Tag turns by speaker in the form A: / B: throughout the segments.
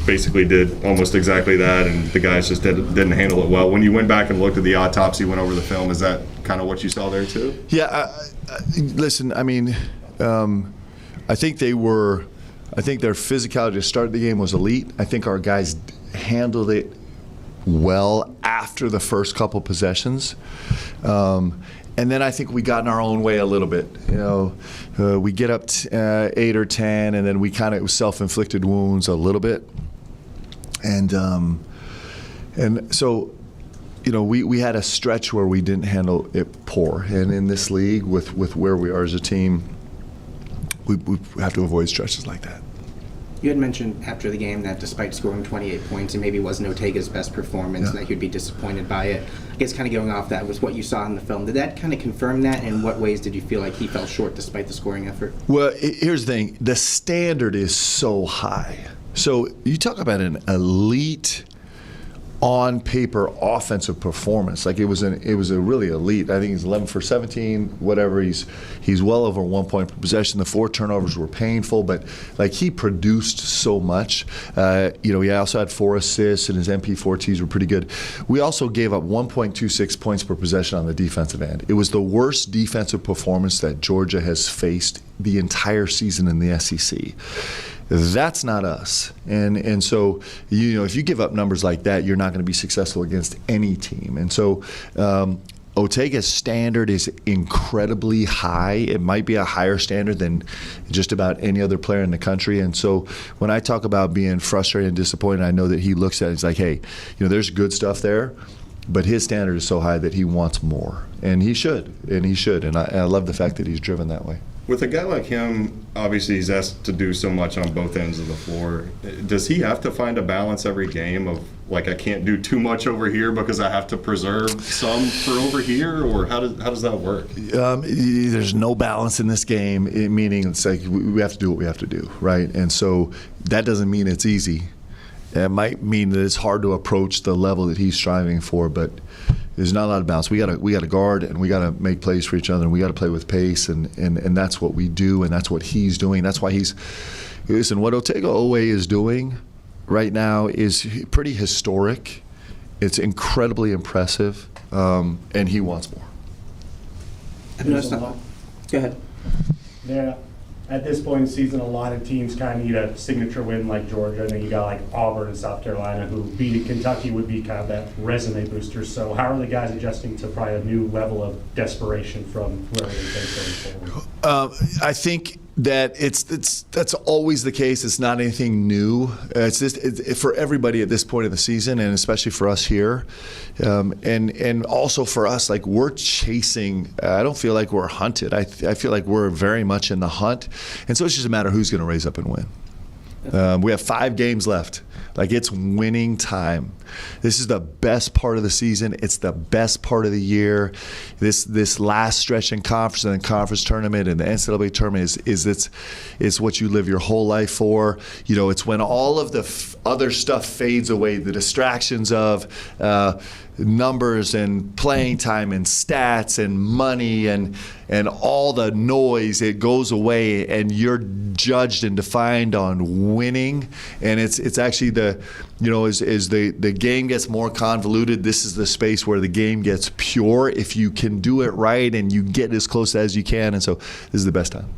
A: basically did almost exactly that, and the guys just didn't handle it well. When you went back and looked at the autopsy, went over the film, is that kind of what you saw there too?
B: Yeah, listen, I mean, I think their physicality to start the game was elite. I think our guys handled it well after the first couple possessions. And then I think we got in our own way a little bit. We get up 8 or 10, and then we kind of self-inflicted wounds a little bit. And so, we had a stretch where we didn't handle it poor. And in this league, with where we are as a team, we have to avoid stretches like that.
C: You had mentioned after the game that despite scoring 28 points, it maybe wasn't Ortega's best performance, and that he'd be disappointed by it. I guess kind of going off that was what you saw in the film. Did that kind of confirm that? In what ways did you feel like he fell short despite the scoring effort?
B: Well, here's the thing. The standard is so high. So you talk about an elite on paper offensive performance. Like it was a really elite. I think he's 11 for 17, whatever. He's well over 1 point per possession. The 4 turnovers were painful, but like he produced so much. He also had 4 assists, and his MP4Ts were pretty good. We also gave up 1.26 points per possession on the defensive end. It was the worst defensive performance that Georgia has faced the entire season in the SEC. That's not us. And so, if you give up numbers like that, you're not going to be successful against any team. And so, Ortega's standard is incredibly high. It might be a higher standard than just about any other player in the country. And so when I talk about being frustrated and disappointed, I know that he looks at it, he's like, hey, there's good stuff there, but his standard is so high that he wants more. And he should. And I love the fact that he's driven that way.
A: With a guy like him, obviously he's asked to do so much on both ends of the floor. Does he have to find a balance every game of, like, I can't do too much over here because I have to preserve some for over here? Or how does that work?
B: There's no balance in this game, meaning it's like we have to do what we have to do, right? And so that doesn't mean it's easy. It might mean that it's hard to approach the level that he's striving for, but there's not a lot of balance. We got to guard, and we got to make plays for each other, and we got to play with pace, and that's what we do, and that's what he's doing. That's why listen, what Otega Owe is doing right now is pretty historic. It's incredibly impressive, and he wants more.
C: Go ahead.
D: Yeah. At this point in the season, a lot of teams kind of need a signature win like Georgia, and then you got like Auburn and South Carolina, who beating Kentucky would be kind of that resume booster. So how are the guys adjusting to probably a new level of desperation from whoever they face going forward?
B: I think that that's always the case. It's not anything new. It's just for everybody at this point of the season, and especially for us here, and also for us, like we're chasing. I don't feel like we're hunted. I feel like we're very much in the hunt, and so it's just a matter of who's going to raise up and win. We have 5 games left. Like, it's winning time. This is the best part of the season. It's the best part of the year. This last stretch in conference and the conference tournament and the NCAA tournament is what you live your whole life for. It's when all of the other stuff fades away, the distractions of numbers and playing time and stats and money and all the noise, it goes away, and you're judged and defined on winning. And it's actually as the game gets more convoluted, this is the space where the game gets pure if you can do it right and you get as close as you can. And so this is the best time.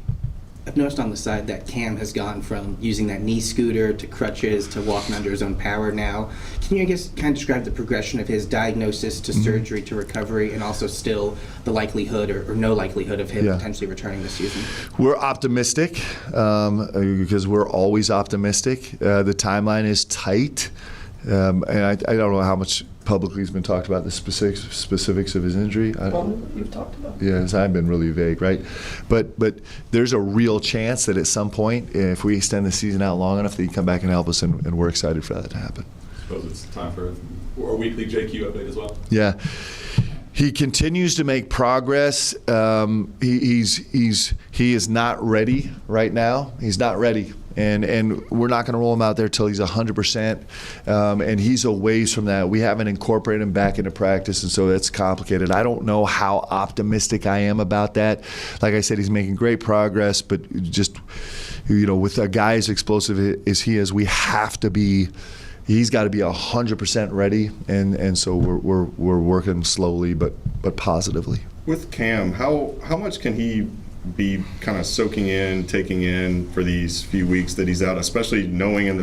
C: I've noticed on the side that Cam has gone from using that knee scooter to crutches to walking under his own power now. Can you, I guess, kind of describe the progression of his diagnosis to surgery to recovery, and also still the likelihood or no likelihood of him potentially returning this season?
B: We're optimistic because we're always optimistic. The timeline is tight, and I don't know how much publicly has been talked about the specifics of his injury.
C: You've talked about.
B: Yes, I've been really vague, right? But there's a real chance that at some point, if we extend the season out long enough, that he can come back and help us, and we're excited for that to happen.
E: I suppose it's time for a weekly JQ update as well.
B: Yeah. He continues to make progress. He is not ready right now. He's not ready. and we're not going to roll him out there till he's 100%, and he's a ways from that. We haven't incorporated him back into practice, and so it's complicated. I don't know how optimistic I am about that. Like I said, he's making great progress, but just, with a guy as explosive as he is, we have to be. He's got to be 100% ready, and so we're working slowly but positively.
A: With Cam, how much can he be kind of soaking in, taking in for these few weeks that he's out, especially knowing in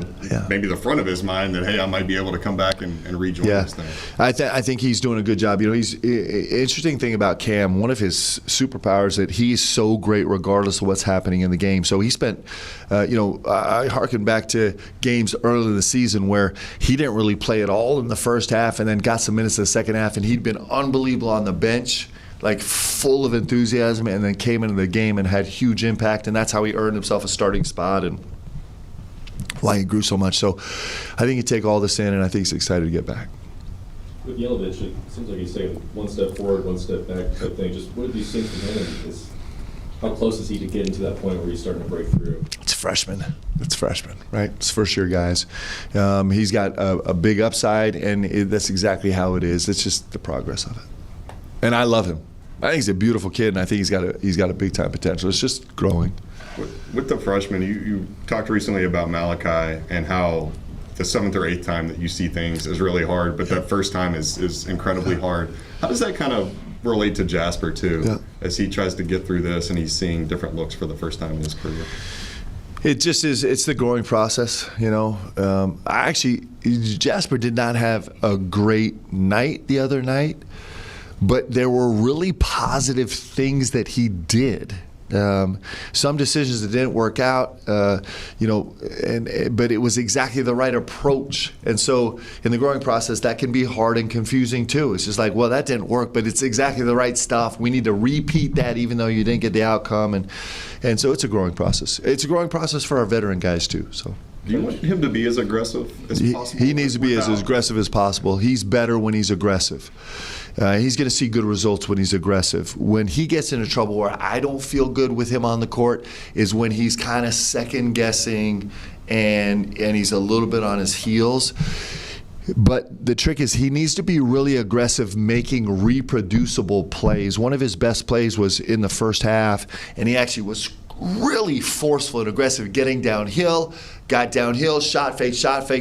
A: maybe the front of his mind that, hey, I might be able to come back and rejoin this thing?
B: I think he's doing a good job. He's interesting thing about Cam, one of his superpowers that he's so great regardless of what's happening in the game. So he spent, I harken back to games early in the season where he didn't really play at all in the first half and then got some minutes in the second half, and he'd been unbelievable on the bench, like full of enthusiasm, and then came into the game and had huge impact, and that's how he earned himself a starting spot and why he grew so much. So I think you take all this in, and I think he's excited to get back.
F: With Yelovich, it seems like he's taking one step forward, one step back type thing. Just what have you seen from him? How close is he to getting to that point where he's starting to break through?
B: It's freshman, right? It's first-year guys. He's got a big upside, and that's exactly how it is. It's just the progress of it. And I love him. I think he's a beautiful kid, and I think he's got a big-time potential. It's just growing.
A: With the freshmen, you talked recently about Malachi and how the 7th or 8th time that you see things is really hard, but that first time is incredibly hard. How does that kind of relate to Jasper, too, as he tries to get through this and he's seeing different looks for the first time in his career?
B: It just is. It's the growing process, Jasper did not have a great night the other night, but there were really positive things that he did. Some decisions that didn't work out, but it was exactly the right approach. And so in the growing process, that can be hard and confusing too. It's just like, well, that didn't work, but it's exactly the right stuff. We need to repeat that even though you didn't get the outcome. And so it's a growing process. It's a growing process for our veteran guys too. So.
A: Do you want him to be as aggressive as possible?
B: He needs to be as aggressive as possible. He's better when he's aggressive. He's going to see good results when he's aggressive. When he gets into trouble where I don't feel good with him on the court is when he's kind of second guessing and he's a little bit on his heels. But the trick is he needs to be really aggressive, making reproducible plays. One of his best plays was in the first half, and he actually was really forceful and aggressive, getting downhill, got downhill, shot fake,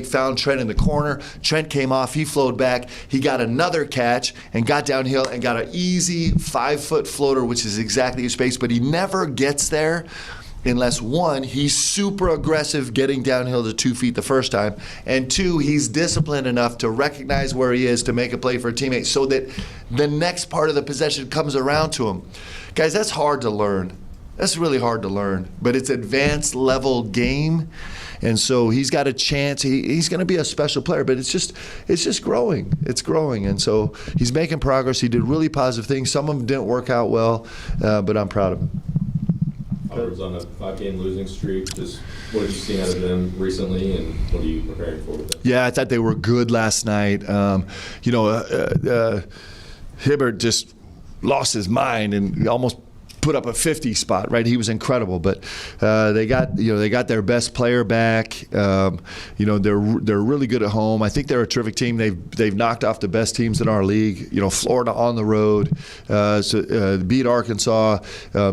B: found Trent in the corner. Trent came off, he flowed back, he got another catch and got downhill and got an easy 5-foot floater, which is exactly his space, but he never gets there unless, one, he's super aggressive getting downhill to 2 feet the first time, and two, he's disciplined enough to recognize where he is to make a play for a teammate so that the next part of the possession comes around to him. Guys, that's hard to learn. That's really hard to learn, but it's advanced level game, and so he's got a chance. He's going to be a special player, but it's just growing. It's growing, and so he's making progress. He did really positive things. Some of them didn't work out well, but I'm proud of him.
F: Auburn's on a 5-game losing streak. Just what have you seen out of them recently, and what are you preparing for with them?
B: Yeah, I thought they were good last night. Hibbert just lost his mind and almost put up a 50 spot, right? He was incredible, but they got their best player back. They're really good at home. I think they're a terrific team. They've knocked off the best teams in our league. Florida on the road, beat Arkansas.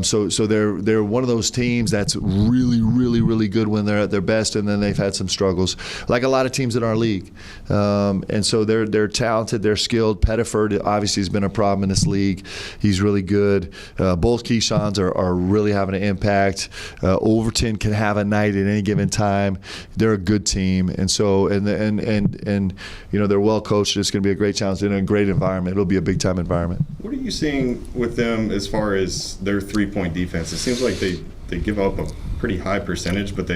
B: So they're one of those teams that's really, really, really good when they're at their best, and then they've had some struggles, like a lot of teams in our league. And so they're talented, they're skilled. Pettiford obviously has been a problem in this league. He's really good. Both Keyshawn's are really having an impact. Overton can have a night at any given time. They're a good team, and so they're well coached. It's going to be a great challenge in a great environment. It'll be a big time environment.
A: What are you seeing with them as far as their 3-point defense? It seems like they give up a pretty high percentage, but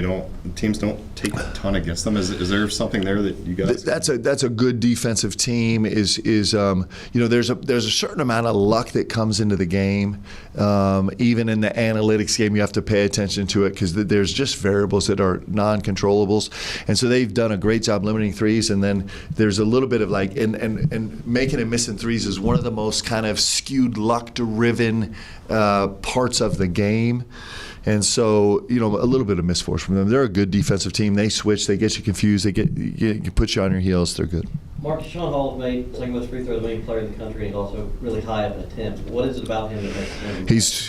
A: teams don't take a ton against them. Is there something there that you guys?
B: That's a good defensive team. There's a certain amount of luck that comes into the game. Even in the analytics game, you have to pay attention to it because there's just variables that are non-controllables, and so they've done a great job limiting threes. And then there's a little bit of and making and missing threes is one of the most kind of skewed luck-driven parts of the game. And so, a little bit of misfortune from them. They're a good defensive team. They switch, they get you confused, they put you on your heels. They're good.
G: Mark, Sean Hall made second most free throws of any player in the country, and he's also really high at attempts. What is it about him that makes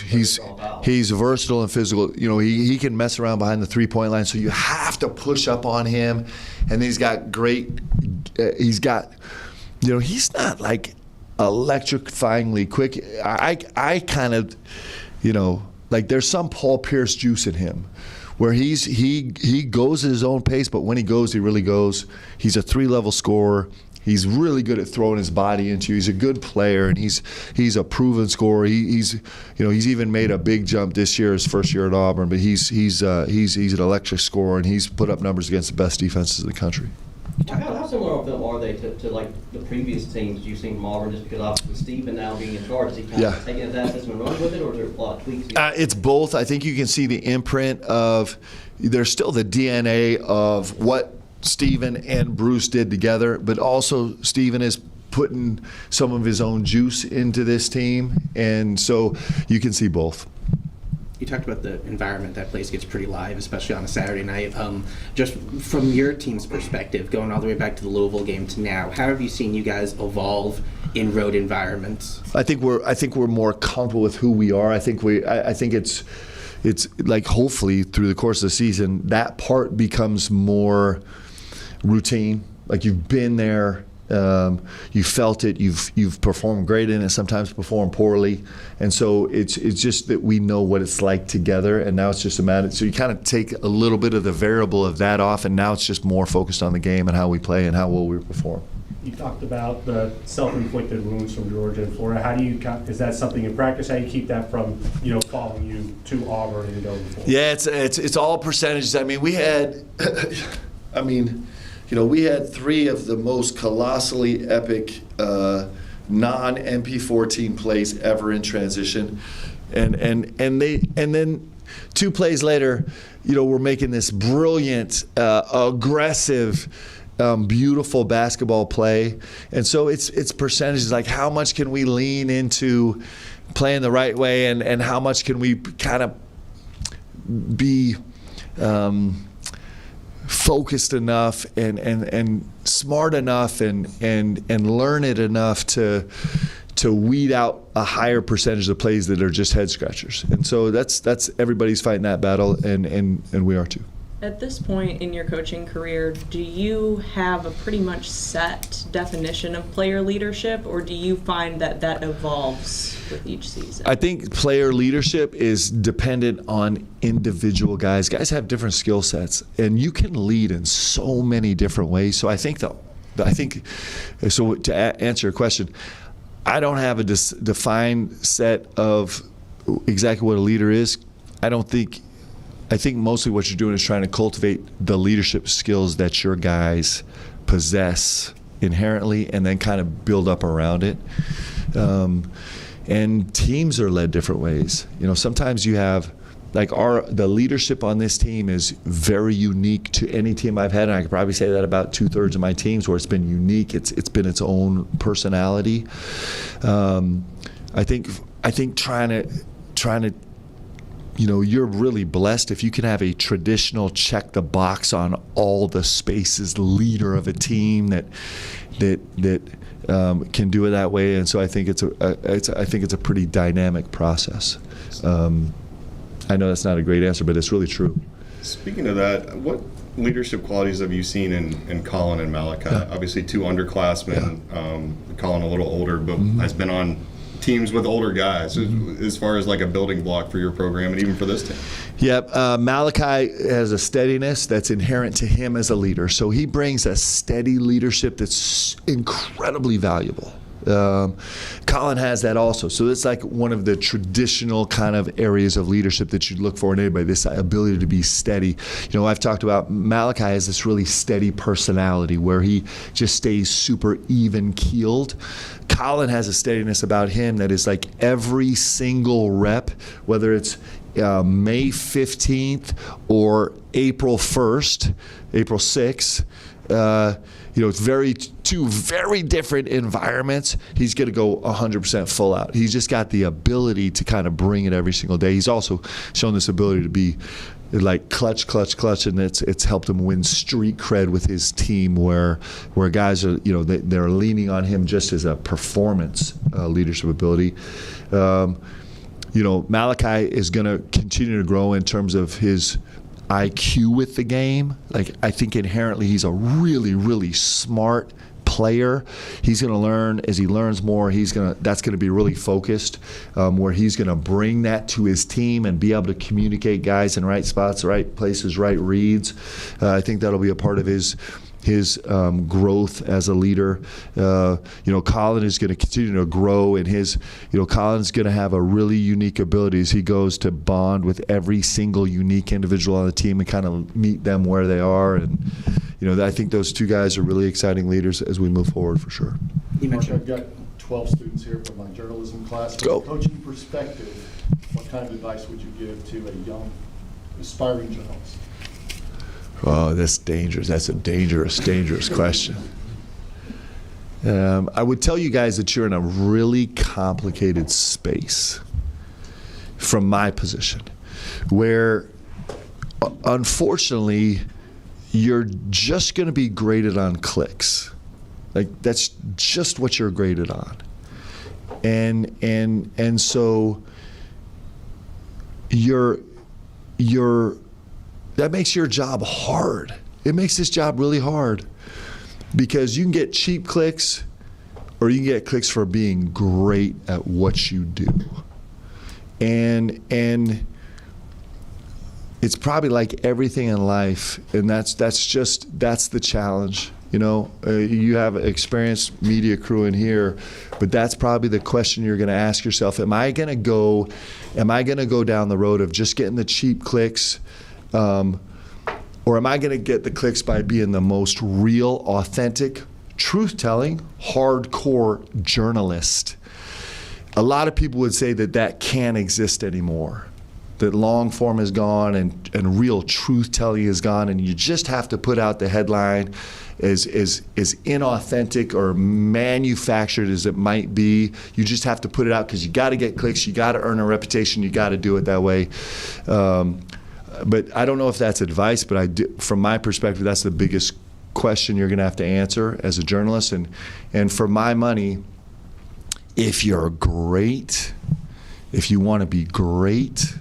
G: him?
B: He's versatile and physical. He can mess around behind the 3-point line, so you have to push up on him. And he's got great. He's not like electrifyingly quick. I kind of, like there's some Paul Pierce juice in him, where he goes at his own pace, but when he goes, he really goes. He's a 3-level scorer. He's really good at throwing his body into you. He's a good player, and he's a proven scorer. He's even made a big jump this year, his first year at Auburn. But he's an electric scorer, and he's put up numbers against the best defenses in the country.
G: How similar of them are they to like the previous teams you've seen from Auburn? Just because obviously Stephen now being in charge, is he kind of taking his assets and running with it, or is there a lot of tweaks?
B: It's both. I think you can see the imprint of. There's still the DNA of what Stephen and Bruce did together, but also Stephen is putting some of his own juice into this team, and so you can see both.
C: You talked about the environment. That place gets pretty live, especially on a Saturday night. Just from your team's perspective, going all the way back to the Louisville game to now, how have you seen you guys evolve in road environments?
B: I think we're more comfortable with who we are. I think it's like hopefully through the course of the season that part becomes more routine. Like you've been there. You felt it. You've performed great in it. Sometimes performed poorly, and so it's just that we know what it's like together. And now it's just a matter. So you kind of take a little bit of the variable of that off, and now it's just more focused on the game and how we play and how well we perform.
D: You talked about the self-inflicted wounds from Georgia and Florida. How do you? Is that something in practice? How do you keep that from following you to Auburn and going forward?
B: Yeah, it's all percentages. I mean, we had. We had 3 of the most colossally epic non-MP14 plays ever in transition, and then 2 plays later, we're making this brilliant, aggressive, beautiful basketball play, and so it's percentages. Like how much can we lean into playing the right way, and how much can we kind of be focused enough and smart enough and learn it enough to weed out a higher percentage of plays that are just head scratchers. And so that's everybody's fighting that battle, and we are too.
H: At this point in your coaching career, do you have a pretty much set definition of player leadership, or do you find that evolves with each season? I
B: think player leadership is dependent on individual guys. Guys have different skill sets, and you can lead in so many different ways. So I think so to answer your question, I don't have a defined set of exactly what a leader is. I think mostly what you're doing is trying to cultivate the leadership skills that your guys possess inherently and then kind of build up around it. And teams are led different ways. Sometimes you have, like the leadership on this team is very unique to any team I've had, and I could probably say that about 2/3 of my teams where it's been unique. It's been its own personality. I think trying to you're really blessed if you can have a traditional check the box on all the spaces leader of a team that can do it that way. And so I think it's a pretty dynamic process. I know that's not a great answer, but it's really true.
A: Speaking of that, what leadership qualities have you seen in Colin and Malachi? Yeah. Obviously 2 underclassmen, Colin a little older, but has been on teams with older guys as far as like a building block for your program and even for this team.
B: Yeah, Malachi has a steadiness that's inherent to him as a leader. So he brings a steady leadership that's incredibly valuable. Colin has that also. So it's like one of the traditional kind of areas of leadership that you'd look for in anybody, this ability to be steady. I've talked about Malachi has this really steady personality where he just stays super even-keeled. Colin has a steadiness about him that is like every single rep, whether it's May 15th or April 1st, April 6th, it's two very different environments. He's going to go 100% full out. He's just got the ability to kind of bring it every single day. He's also shown this ability to be like clutch, and it's helped him win street cred with his team, where guys are, they're leaning on him just as a performance leadership ability. Malachi is going to continue to grow in terms of his IQ with the game. Like, I think inherently he's a really, really smart player. He's going to learn as he learns more. That's going to be really focused, where he's going to bring that to his team and be able to communicate guys in right spots, right places, right reads. I think that'll be a part of his growth as a leader. Colin is going to continue to grow in his. Colin's going to have a really unique ability as he goes to bond with every single unique individual on the team and kind of meet them where they are. And I think those two guys are really exciting leaders as we move forward, for sure.
C: You
I: Mark,
C: mentioned
I: I've got 12 students here from my journalism class. From
B: Go.
I: a coaching perspective, what kind of advice would you give to a young, aspiring journalist?
B: Oh, that's dangerous. That's a dangerous question. I would tell you guys that you're in a really complicated space from my position, where unfortunately you're just going to be graded on clicks. Like, that's just what you're graded on. And so that makes your job hard. It makes this job really hard, because you can get cheap clicks or you can get clicks for being great at what you do. And it's probably like everything in life, and that's the challenge. You have an experienced media crew in here, but that's probably the question you're going to ask yourself. Am I going to go down the road of just getting the cheap clicks, or am I going to get the clicks by being the most real, authentic, truth-telling, hardcore journalist? A lot of people would say that can't exist anymore, that long form is gone and real truth-telling is gone, and you just have to put out the headline, as inauthentic or manufactured as it might be. You just have to put it out because you got to get clicks, you got to earn a reputation, you got to do it that way. But I don't know if that's advice, but from my perspective, that's the biggest question you're going to have to answer as a journalist. And for my money, if you're great, if you want to be great,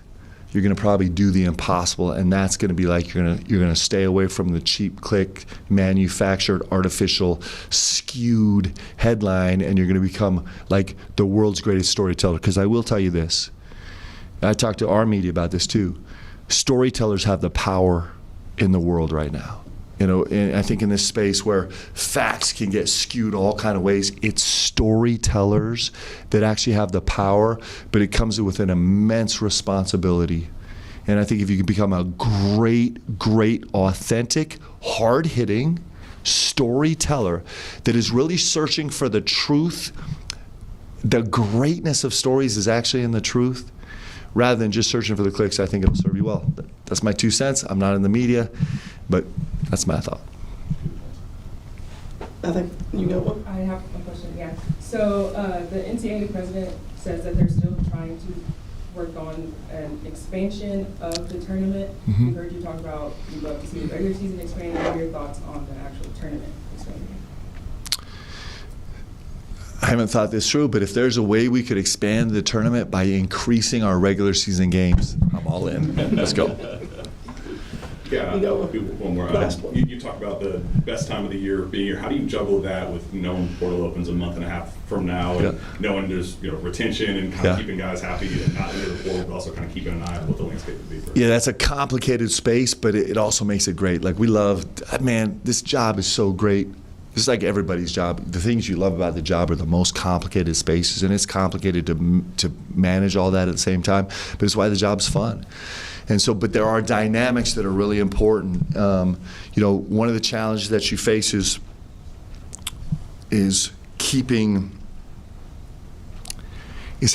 B: you're going to probably do the impossible, and that's going to be like you're going to stay away from the cheap click, manufactured, artificial, skewed headline, and you're going to become like the world's greatest storyteller. Because I will tell you this, I talked to our media about this too. Storytellers have the power in the world right now. And I think in this space where facts can get skewed all kind of ways, it's storytellers that actually have the power, but it comes with an immense responsibility. And I think if you can become a great, authentic, hard-hitting storyteller that is really searching for the truth, the greatness of stories is actually in the truth, rather than just searching for the clicks, I think it'll serve you well. That's my 2 cents. I'm not in the media, but that's my thought.
H: I think you got one.
J: I have a question, yeah. So the NCAA president says that they're still trying to work on an expansion of the tournament.
B: Mm-hmm.
J: We heard you talk about you'd love to see the regular season expanded. What are your thoughts on the actual tournament expanding?
B: I haven't thought this through, but if there's a way we could expand the tournament by increasing our regular season games, I'm all in. Let's go.
E: Yeah, one more. You talk about the best time of the year being here. How do you juggle that with knowing portal opens a month and a half from now, and knowing there's retention and kind of keeping guys happy and not into the portal, but also kind of keeping an eye on what the landscape would be?
B: Yeah, that's a complicated space, but it also makes it great. Like, we love, man, this job is so great. This is like everybody's job. The things you love about the job are the most complicated spaces, and it's complicated to manage all that at the same time, but it's why the job's fun. And so, but there are dynamics that are really important. One of the challenges that you face is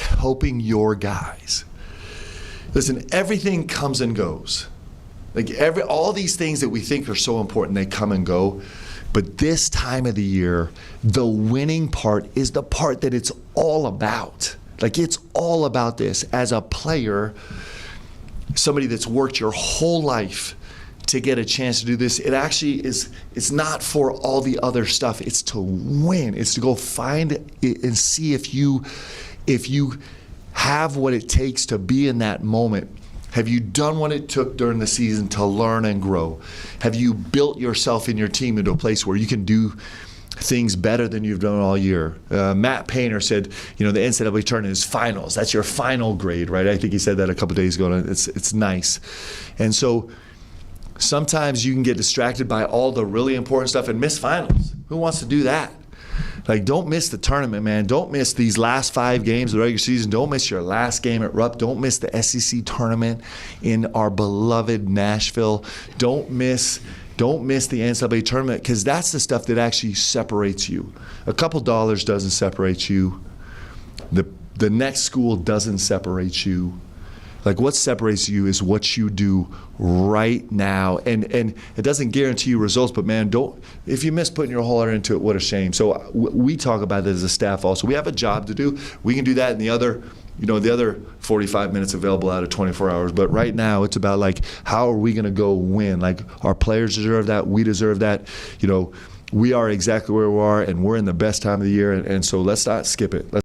B: helping your guys. Listen, everything comes and goes. Like all these things that we think are so important, they come and go. But this time of the year, the winning part is the part that it's all about. Like, it's all about this. As a player, somebody that's worked your whole life to get a chance to do this. It actually is, it's not for all the other stuff. It's to win. It's to go find it and see if you have what it takes to be in that moment. Have you done what it took during the season to learn and grow? Have you built yourself and your team into a place where you can do things better than you've done all year? Matt Painter said, the NCAA tournament is finals. That's your final grade, right? I think he said that a couple days ago, and it's nice. And so sometimes you can get distracted by all the really important stuff and miss finals. Who wants to do that? Like, don't miss the tournament, man. Don't miss these last 5 games of the regular season. Don't miss your last game at Rupp. Don't miss the SEC tournament in our beloved Nashville. Don't miss the NCAA tournament, because that's the stuff that actually separates you. A couple dollars doesn't separate you. The next school doesn't separate you. Like, what separates you is what you do right now, and it doesn't guarantee you results. But man, if you miss putting your whole heart into it, what a shame. So we talk about that as a staff. Also, we have a job to do. We can do that in the other 45 minutes available out of 24 hours. But right now, it's about, like, how are we going to go win? Like, our players deserve that. We deserve that. We are exactly where we are, and we're in the best time of the year. And so let's not skip it.